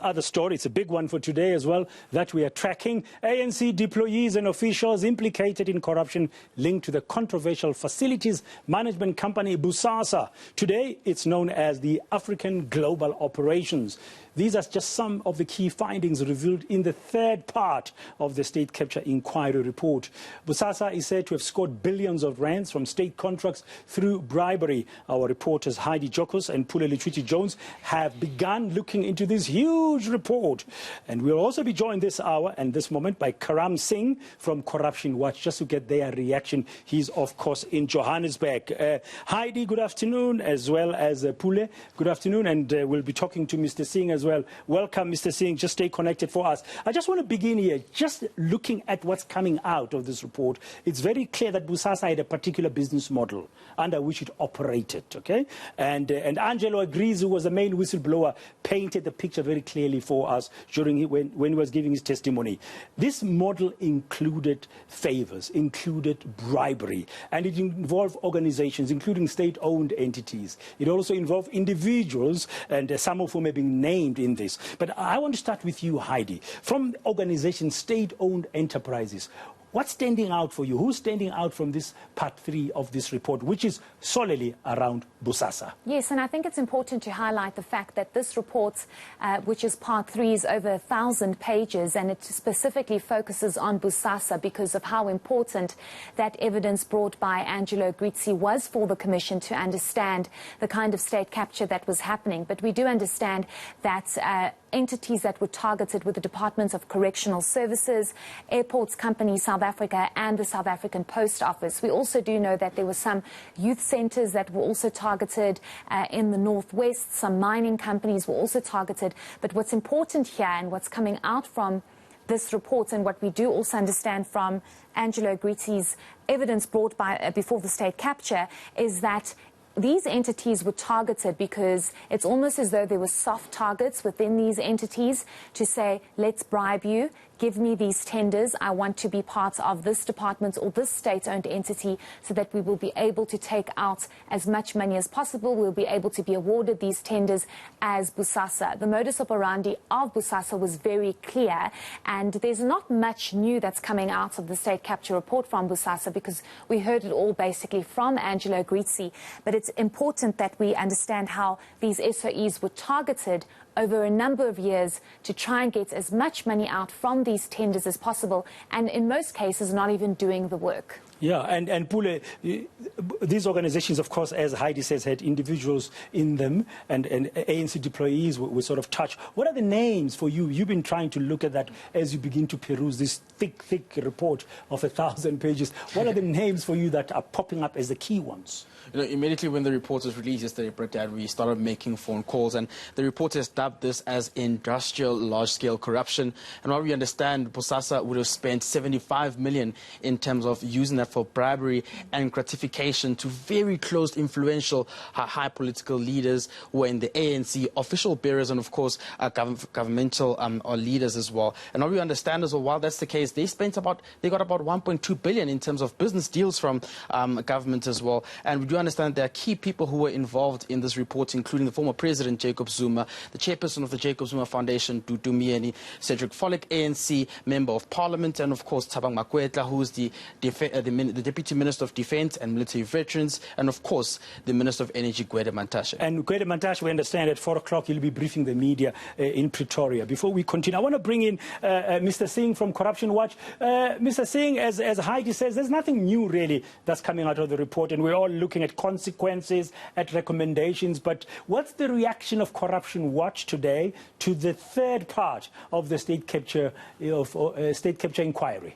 Other story, it's a big one for today as well, that we are tracking. ANC deployees and officials implicated in corruption linked to the controversial facilities management company Bosasa. Today, it's known as the African Global Operations. These are just some of the key findings revealed in the third part of the state capture inquiry report. Bosasa is said to have scored billions of rands from state contracts through bribery. Our reporters Heidi, Giokos and Pule Letshwiti-Jones have begun looking into this huge report. And we'll also be joined this hour and this moment by Karam Singh from Corruption Watch, just to get their reaction. He's, of course, in Johannesburg. Heidi, good afternoon, as well as Pule. Good afternoon, and we'll be talking to Mr. Singh as well. Welcome, Mr. Singh. Just stay connected for us. I just want to begin here, just looking at what's coming out of this report. It's very clear that Bosasa had a particular business model under which it operated, okay? And Angelo Agrizzi, who was the main whistleblower, painted the picture very clearly for us during when he was giving his testimony. This model included favors, included bribery, and it involved organizations, including state-owned entities. It also involved individuals, and some of whom have been named in this. But I want to start with you, Heidi. From organizations, state-owned enterprises, what's standing out for you? Who's standing out from this part 3 of this report, which is solely around Bosasa? Yes, and I think it's important to highlight the fact that this report, which is part 3, is over 1,000 pages, and it specifically focuses on Bosasa because of how important that evidence brought by Angelo Agrizzi was for the Commission to understand the kind of state capture that was happening. But we do understand that entities that were targeted were the Departments of Correctional Services, airports companies, South Africa, and the South African Post Office. We also do know that there were some youth centres that were also targeted in the northwest. Some mining companies were also targeted. But what's important here and what's coming out from this report, and what we do also understand from Angelo Agrizzi's evidence brought before the state capture, is that these entities were targeted because it's almost as though there were soft targets within these entities to say, let's bribe you, give me these tenders, I want to be part of this department or this state-owned entity so that we will be able to take out as much money as possible. We'll be able to be awarded these tenders as Bosasa. The modus operandi of Bosasa was very clear, and there's not much new that's coming out of the state capture report from Bosasa because we heard it all basically from Angelo Agrizzi. But it's important that we understand how these SOEs were targeted over a number of years to try and get as much money out from these tenders as possible, and in most cases not even doing the work. Yeah, and Pule, these organizations, of course, as Heidi says, had individuals in them, and ANC deployees were sort of touched. What are the names for you? You've been trying to look at that as you begin to peruse this thick report of 1,000 pages. What are the names for you that are popping up as the key ones? You know, immediately when the report was released yesterday, Brett, we started making phone calls, and the report has dubbed this as industrial large-scale corruption. And while we understand Bosasa would have spent 75 million in terms of using that for bribery and gratification to very close, influential, high political leaders who were in the ANC, official bearers, and of course governmental leaders as well. And what we understand is, well, while that's the case, they got about 1.2 billion in terms of business deals from government as well. And we do understand there are key people who were involved in this report, including the former president Jacob Zuma, the chairperson of the Jacob Zuma Foundation, Dudu Mieni, Cedric Follick, ANC member of Parliament, and of course Thabang Makwetla, who is the Deputy Minister of Defence and Military Veterans, and of course the Minister of Energy, Gwede Mantashe. And Gwede Mantashe, we understand at 4 o'clock you'll be briefing the media in Pretoria. Before we continue, I want to bring in Mr. Singh from Corruption Watch. Mr. Singh, as Heidi says, there's nothing new really that's coming out of the report, and we're all looking at consequences, at recommendations. But what's the reaction of Corruption Watch today to the third part of the state capture inquiry?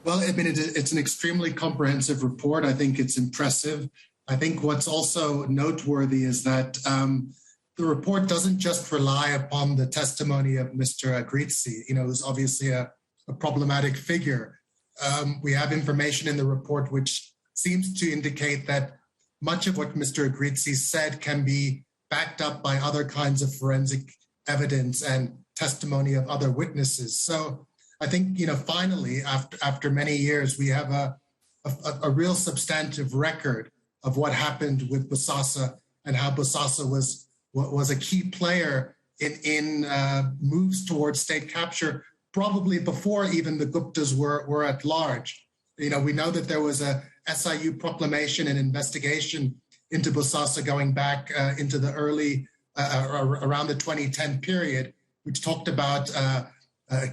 Well, I mean, it's an extremely comprehensive report. I think it's impressive. I think what's also noteworthy is that the report doesn't just rely upon the testimony of Mr. Agrizzi, who's obviously a problematic figure. We have information in the report which seems to indicate that much of what Mr. Agrizzi said can be backed up by other kinds of forensic evidence and testimony of other witnesses. So I think, finally, after many years, we have a real substantive record of what happened with Bosasa and how Bosasa was was a key player in moves towards state capture, probably before even the Guptas were at large. We know that there was a SIU proclamation and investigation into Bosasa going back into the early, around the 2010 period, which talked about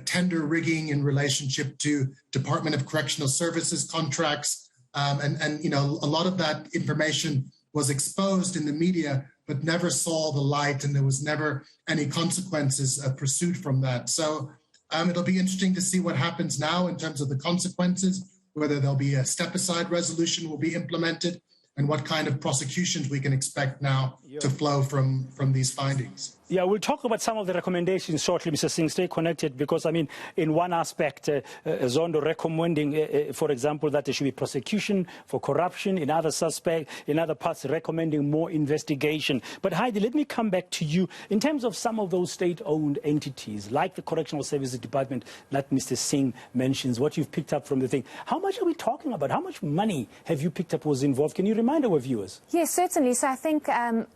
tender rigging in relationship to Department of Correctional Services contracts. And a lot of that information was exposed in the media, but never saw the light, and there was never any consequences pursued from that. So it'll be interesting to see what happens now in terms of the consequences, whether there'll be a step-aside resolution will be implemented, and what kind of prosecutions we can expect now to flow from these findings. Yeah, we'll talk about some of the recommendations shortly, Mr. Singh. Stay connected, because, in one aspect, Zondo recommending, for example, that there should be prosecution for corruption. In other parts, recommending more investigation. But Heidi, let me come back to you. In terms of some of those state-owned entities, like the Correctional Services Department that Mr. Singh mentions, what you've picked up from the thing, how much are we talking about? How much money have you picked up was involved? Can you remind our viewers? Yes, certainly. So I think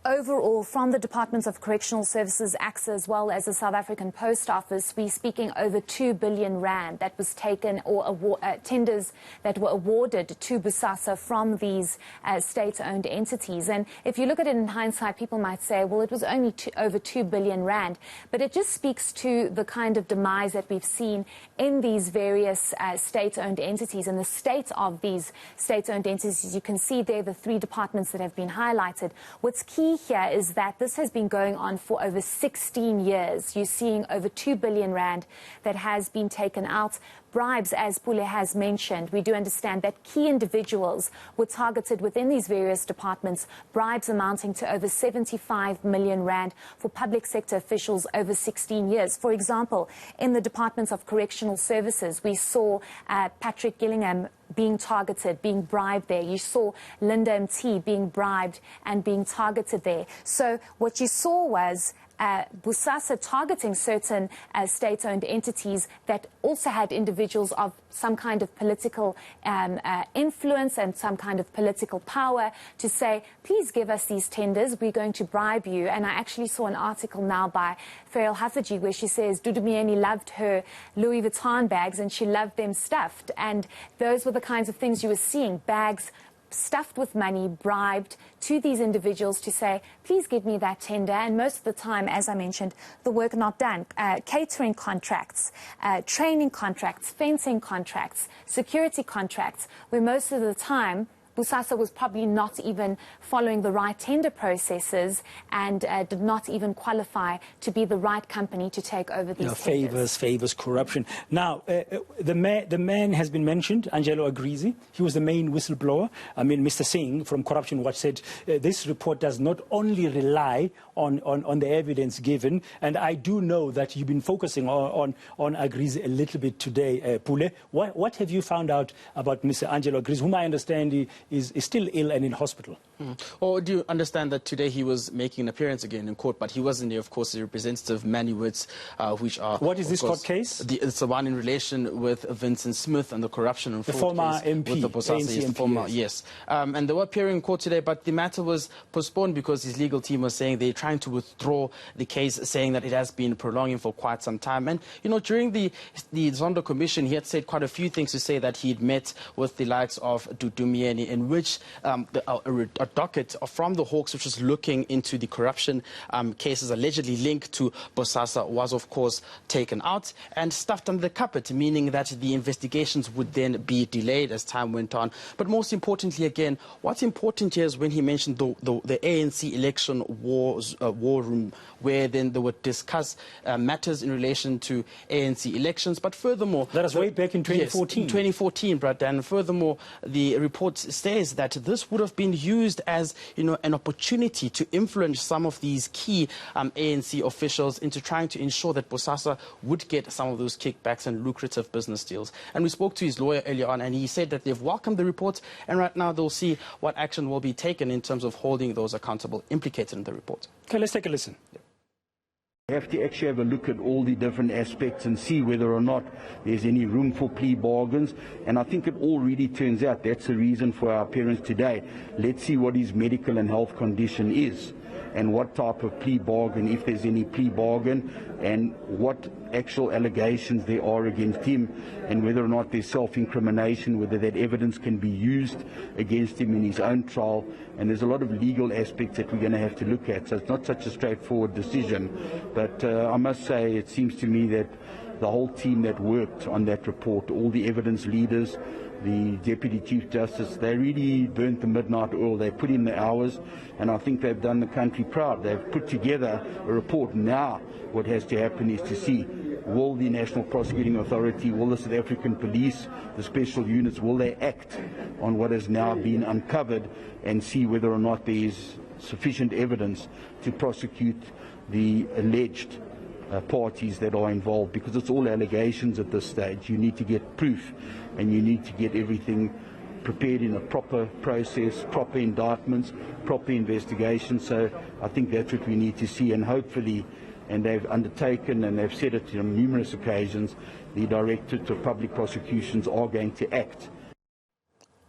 overall, from the Departments of Correctional Services, AXA, as well as the South African Post Office, we're speaking over 2 billion rand that was taken, or tenders that were awarded to Bosasa from these state-owned entities. And if you look at it in hindsight, people might say, well, it was only over 2 billion rand. But it just speaks to the kind of demise that we've seen in these various state-owned entities and the state of these state-owned entities. You can see there the 3 departments that have been highlighted. What's key here is that this has been going on for over 16 years. You're seeing over 2 billion rand that has been taken out. Bribes, as Pule has mentioned, we do understand that key individuals were targeted within these various departments, bribes amounting to over 75 million rand for public sector officials over 16 years. For example, in the Departments of Correctional Services, we saw Patrick Gillingham being targeted, being bribed there. You saw Linda MT being bribed and being targeted there. So what you saw was Bosasa targeting certain state-owned entities that also had individuals of some kind of political influence and some kind of political power to say, please give us these tenders, we're going to bribe you. And I actually saw an article now by Farrell Hafaji where she says Dudumieni loved her Louis Vuitton bags and she loved them stuffed. And those were the kinds of things you were seeing, bags stuffed with money, bribed to these individuals to say, please give me that tender. And most of the time, as I mentioned, the work not done. Catering contracts, training contracts, fencing contracts, security contracts, where most of the time Bosasa was probably not even following the right tender processes and did not even qualify to be the right company to take over these tenders. Favors, corruption. Now, the man has been mentioned, Angelo Agrizzi. He was the main whistleblower. Mr. Singh from Corruption Watch said this report does not only rely on the evidence given, and I do know that you've been focusing on Agrizzi a little bit today, Pule. What have you found out about Mr. Angelo Agrizzi, whom I understand is still ill and in hospital? Or do you understand that today he was making an appearance again in court, but he wasn't there, of course, the representative Manny Woods, which are... What is this court case? It's the one in relation with Vincent Smith and the corruption and fraud the former case MP, with the Bosasa, former, yes. And they were appearing in court today, but the matter was postponed because his legal team was saying they're trying to withdraw the case, saying that it has been prolonging for quite some time. And, during the Zondo Commission, he had said quite a few things to say that he'd met with the likes of Dudumieni, in which a docket from the Hawks, which was looking into the corruption cases allegedly linked to Bosasa, was, of course, taken out and stuffed under the carpet, meaning that the investigations would then be delayed as time went on. But most importantly, again, what's important here is when he mentioned the ANC election war room, where then they would discuss matters in relation to ANC elections. But furthermore... That was way back in 2014. Yes, in 2014, Brad. And furthermore, the report says that this would have been used as, an opportunity to influence some of these key ANC officials into trying to ensure that Bosasa would get some of those kickbacks and lucrative business deals. And we spoke to his lawyer earlier on, and he said that they've welcomed the report, and right now they'll see what action will be taken in terms of holding those accountable implicated in the report. Okay, let's take a listen. We have to actually have a look at all the different aspects and see whether or not there's any room for plea bargains. And I think it all really turns out that's the reason for our appearance today. Let's see what his medical and health condition is. and what type of plea bargain, if there's any plea bargain, and what actual allegations there are against him, and whether or not there's self-incrimination, whether that evidence can be used against him in his own trial. And there's a lot of legal aspects that we're going to have to look at. So it's not such a straightforward decision. But I must say, it seems to me that the whole team that worked on that report, all the evidence leaders, the Deputy Chief Justice, they really burnt the midnight oil. They put in the hours, and I think they've done the country proud. They've put together a report. Now what has to happen is to see, will the National Prosecuting Authority, will the South African Police, the special units, will they act on what has now been uncovered and see whether or not there is sufficient evidence to prosecute the alleged parties that are involved, because it's all allegations at this stage. You need to get proof, and you need to get everything prepared in a proper process, proper indictments, proper investigation. So I think that's what we need to see, and hopefully, and they've undertaken, and they've said it on numerous occasions, the Directorate of Public Prosecutions are going to act.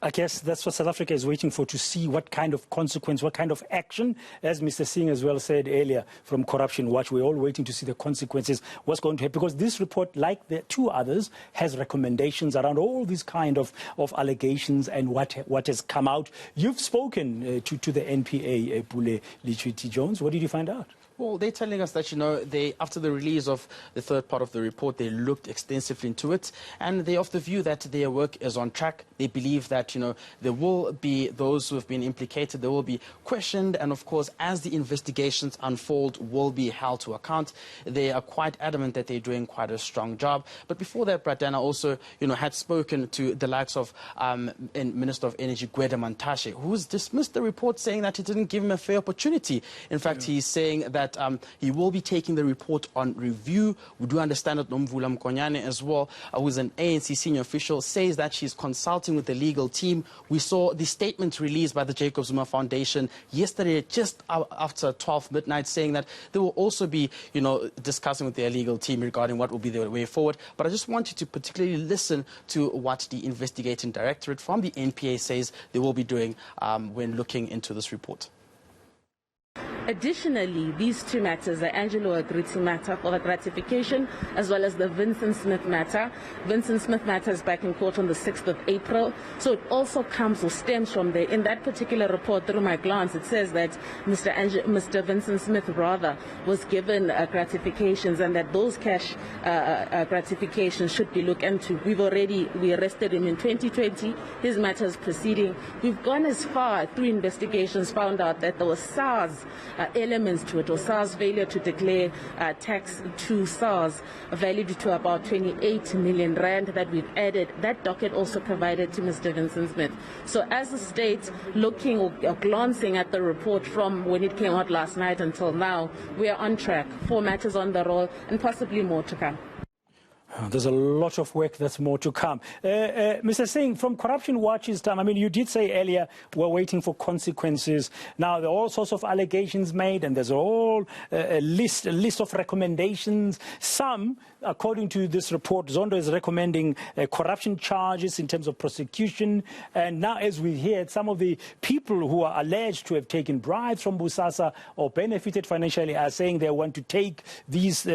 I guess that's what South Africa is waiting for, to see what kind of consequence, what kind of action, as Mr. Singh as well said earlier from Corruption Watch. We're all waiting to see the consequences, what's going to happen, because this report, like the two others, has recommendations around all these kind of allegations and what has come out. You've spoken to the NPA, Pule, Letshwiti-Jones. What did you find out? Well, they're telling us that, they, after the release of the third part of the report, they looked extensively into it, and they're of the view that their work is on track. They believe that, there will be those who have been implicated, they will be questioned, and of course, as the investigations unfold, will be held to account. They are quite adamant that they're doing quite a strong job. But before that, Bradana also, had spoken to the likes of Minister of Energy, Gwede Mantashe, who's dismissed the report, saying that it didn't give him a fair opportunity. In fact, he's saying that he will be taking the report on review. We do understand that Nomvula Mkonyane as well, who's an ANC senior official, says that she's consulting with the legal team. We saw the statement released by the Jacob Zuma Foundation yesterday, just after 12 midnight, saying that they will also be, discussing with their legal team regarding what will be the way forward. But I just want you to particularly listen to what the investigating directorate from the NPA says they will be doing when looking into this report. Additionally, these two matters, the Angelo Agrizzi matter for the gratification, as well as the Vincent Smith matter. Vincent Smith matter is back in court on the 6th of April. So it also comes or stems from there. In that particular report, through my glance, it says that Mr. Vincent Smith, was given gratifications, and that those cash gratifications should be looked into. We arrested him in 2020. His matter is proceeding. We've gone as far through investigations, found out that there was SARS elements to it, or SARS failure to declare tax to SARS, valued to about 28 million rand that we've added. That docket also provided to Mr. Vincent Smith. So as the state, looking or glancing at the report from when it came out last night until now, we are on track. 4 matters on the roll, and possibly more to come. There's a lot of work that's more to come. Mr. Singh, from Corruption Watch's time, you did say earlier we're waiting for consequences. Now, there are all sorts of allegations made, and there's a list of recommendations. Some, according to this report, Zondo is recommending corruption charges in terms of prosecution. And now, as we hear, some of the people who are alleged to have taken bribes from Bosasa or benefited financially are saying they want to take these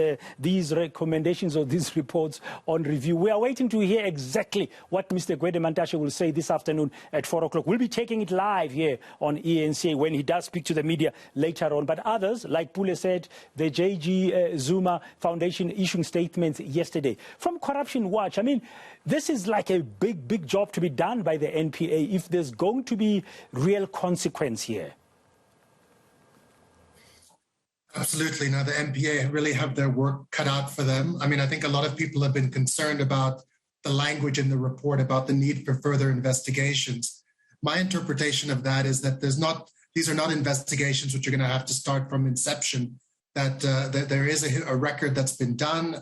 recommendations or these reports on review. We are waiting to hear exactly what Mr. Gwede Mantashe will say this afternoon at 4 o'clock. We'll be taking it live here on eNCA when he does speak to the media later on. But others, like Pule said, the JG Zuma Foundation issuing statements yesterday. From Corruption Watch, this is like a big job to be done by the NPA if there's going to be real consequence here. Absolutely. Now, the NPA really have their work cut out for them. I think a lot of people have been concerned about the language in the report about the need for further investigations. My interpretation of that is that these are not investigations which are going to have to start from inception, that there is a record that's been done.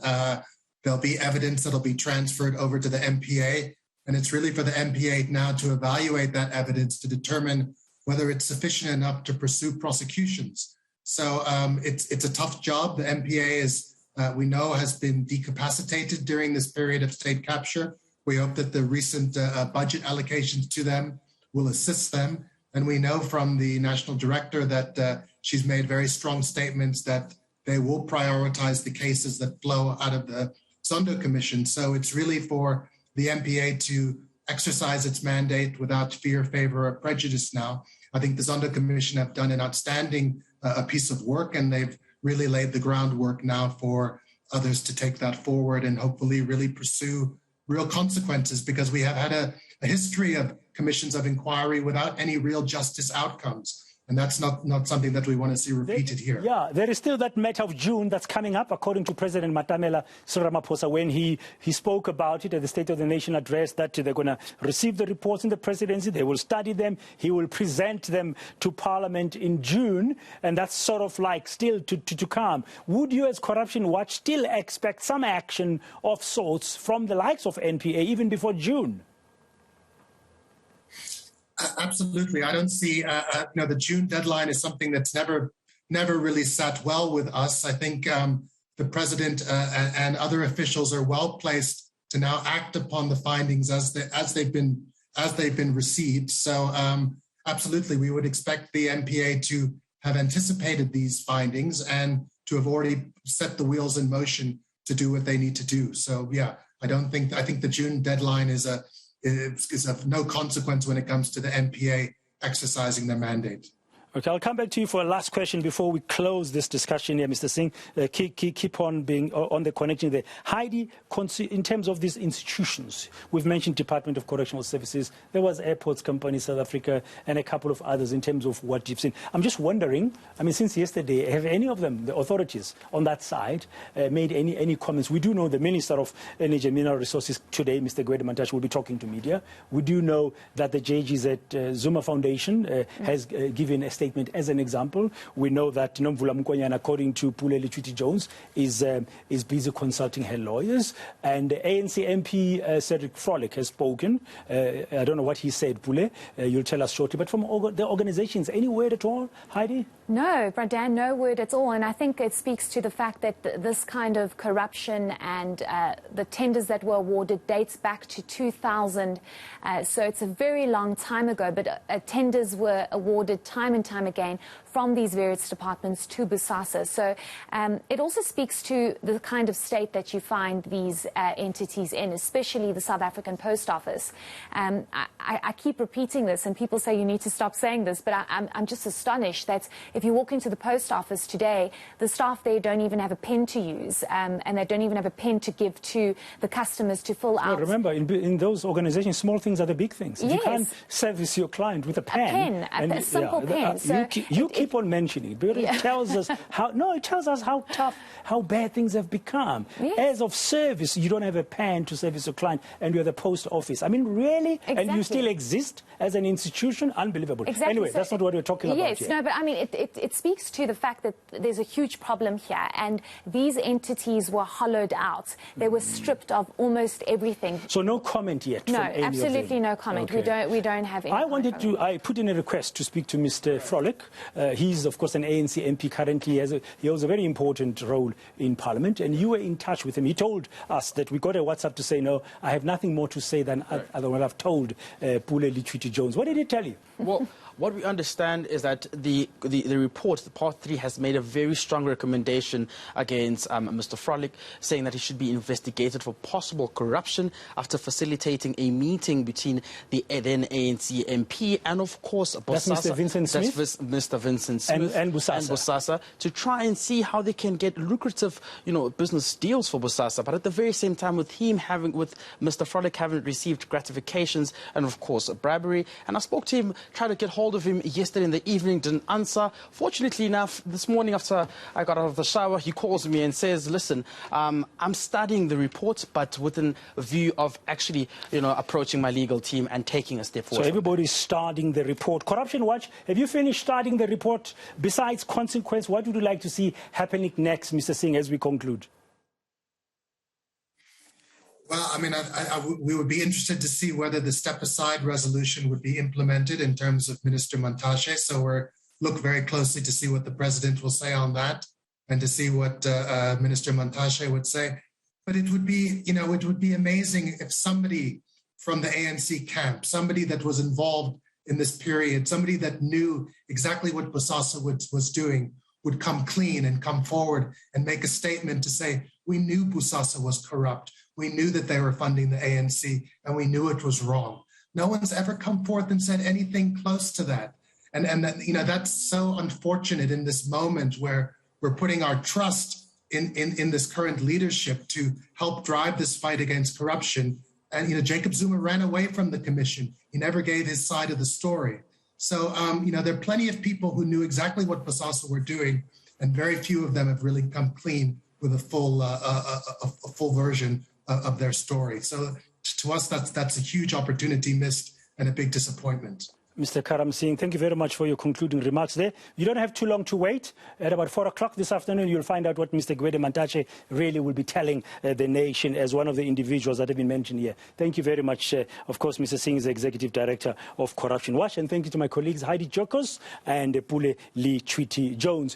There'll be evidence that'll be transferred over to the NPA. And it's really for the NPA now to evaluate that evidence to determine whether it's sufficient enough to pursue prosecutions. So it's a tough job. The NPA we know, has been decapacitated during this period of state capture. We hope that the recent budget allocations to them will assist them. And we know from the national director that she's made very strong statements that they will prioritize the cases that flow out of the Zondo Commission. So it's really for the MPA to exercise its mandate without fear, favor, or prejudice now. I think the Zondo Commission have done an outstanding a piece of work, and they've really laid the groundwork now for others to take that forward and hopefully really pursue real consequences, because we have had a history of commissions of inquiry without any real justice outcomes. And that's not something that we want to see repeated here. Yeah, there is still that matter of June that's coming up, according to President Matamela Ramaphosa, when he spoke about it at the State of the Nation address, that they're going to receive the reports in the presidency, they will study them, he will present them to Parliament in June, and that's sort of like still to come. Would you, as Corruption Watch, still expect some action of sorts from the likes of NPA even before June? Absolutely. I don't see, the June deadline is something that's never really sat well with us. I think the president and other officials are well placed to now act upon the findings as they've been received. So absolutely, we would expect the MPA to have anticipated these findings and to have already set the wheels in motion to do what they need to do. So yeah, I think the June deadline is of no consequence when it comes to the MPA exercising their mandate. Okay, I'll come back to you for a last question before we close this discussion here, Mr. Singh. Keep on being on the connection there. Heidi, in terms of these institutions, we've mentioned Department of Correctional Services, there was Airports Company South Africa, and a couple of others in terms of what you've seen. I'm just wondering, I mean, since yesterday, have any of them, the authorities on that side, made any comments? We do know the Minister of Energy and Mineral Resources today, Mr. Gwede Mantashe, will be talking to media. We do know that the JGs at Zuma Foundation has given a statement as an example. We know that Nomvula Mukwanyana, according to Pule Letshwiti-Jones, is busy consulting her lawyers. And ANC MP Cedric Frolick has spoken. I don't know what he said, Pule. You'll tell us shortly. But from the organizations, any word at all, Heidi? No, Bradan, no word at all. And I think it speaks to the fact that this kind of corruption and the tenders that were awarded dates back to 2000. So it's a very long time ago. But tenders were awarded time and time again from these various departments to Bosasa. So it also speaks to the kind of state that you find these entities in, especially the South African Post Office. I keep repeating this, and people say you need to stop saying this, but I'm just astonished that if you walk into the post office today, the staff there don't even have a pen to use, and they don't even have a pen to give to the customers to fill out. Remember, in those organizations, small things are the big things. Yes. You can't service your client with a pen. A simple pen. So you keep on mentioning it, but it tells us it tells us how tough, how bad things have become. Yes. As of service, you don't have a pen to service your client, and you're the post office. I mean, really? Exactly. And you still exist as an institution? Unbelievable. Exactly. Anyway, So that's not what we're talking about here. No, but I mean, it speaks to the fact that there's a huge problem here, and these entities were hollowed out. They were stripped of almost everything. So no comment yet from any of them? Absolutely no comment. Okay. We don't have any. I put in a request to speak to Mr. Frolick. He's, of course, an ANC MP currently. He has a very important role in Parliament, and you were in touch with him. He told us that we got a WhatsApp to say, no, I have nothing more to say than what I've told Pule Letshwiti-Jones. What did he tell you? Well, what we understand is that the report, the Part 3, has made a very strong recommendation against Mr. Frolick, saying that he should be investigated for possible corruption after facilitating a meeting between the then ANC MP and, of course, Bosasa. That's Mr. Vincent Smith? That's Mr. Vincent Smith and Bosasa. To try and see how they can get lucrative, business deals for Bosasa. But at the very same time, with Mr. Frolick having received gratifications and, of course, bribery. And I spoke to him, tried to get hold of him yesterday in the evening, didn't answer. Fortunately enough, this morning after I got out of the shower, he calls me and says, listen, I'm studying the report, but within a view of actually, approaching my legal team and taking a step forward. So everybody's studying the report. Corruption Watch, have you finished studying the report? Besides consequence, what would you like to see happening next, Mr. Singh, as we conclude? Well, I mean, we would be interested to see whether the step-aside resolution would be implemented in terms of Minister Mantashe. So we'll look very closely to see what the president will say on that and to see what Minister Mantashe would say. But it would be amazing if somebody from the ANC camp, somebody that was involved in this period, somebody that knew exactly what Bosasa was doing, would come clean and come forward and make a statement to say, we knew Bosasa was corrupt. We knew that they were funding the ANC and we knew it was wrong. No one's ever come forth and said anything close to that. And that, that's so unfortunate in this moment where we're putting our trust in this current leadership to help drive this fight against corruption. And, Jacob Zuma ran away from the commission. He never gave his side of the story. So, there are plenty of people who knew exactly what Bosasa were doing, and very few of them have really come clean with a full version of their story. So to us, that's a huge opportunity missed and a big disappointment. Mr. Karam Singh, thank you very much for your concluding remarks there. You don't have too long to wait. At about 4 o'clock this afternoon, you'll find out what Mr. Gwede Mantashe really will be telling the nation as one of the individuals that have been mentioned here. Thank you very much. Of course, Mr. Singh is the Executive Director of Corruption Watch. And thank you to my colleagues Heidi Giokos and Pule Letshwiti-Jones.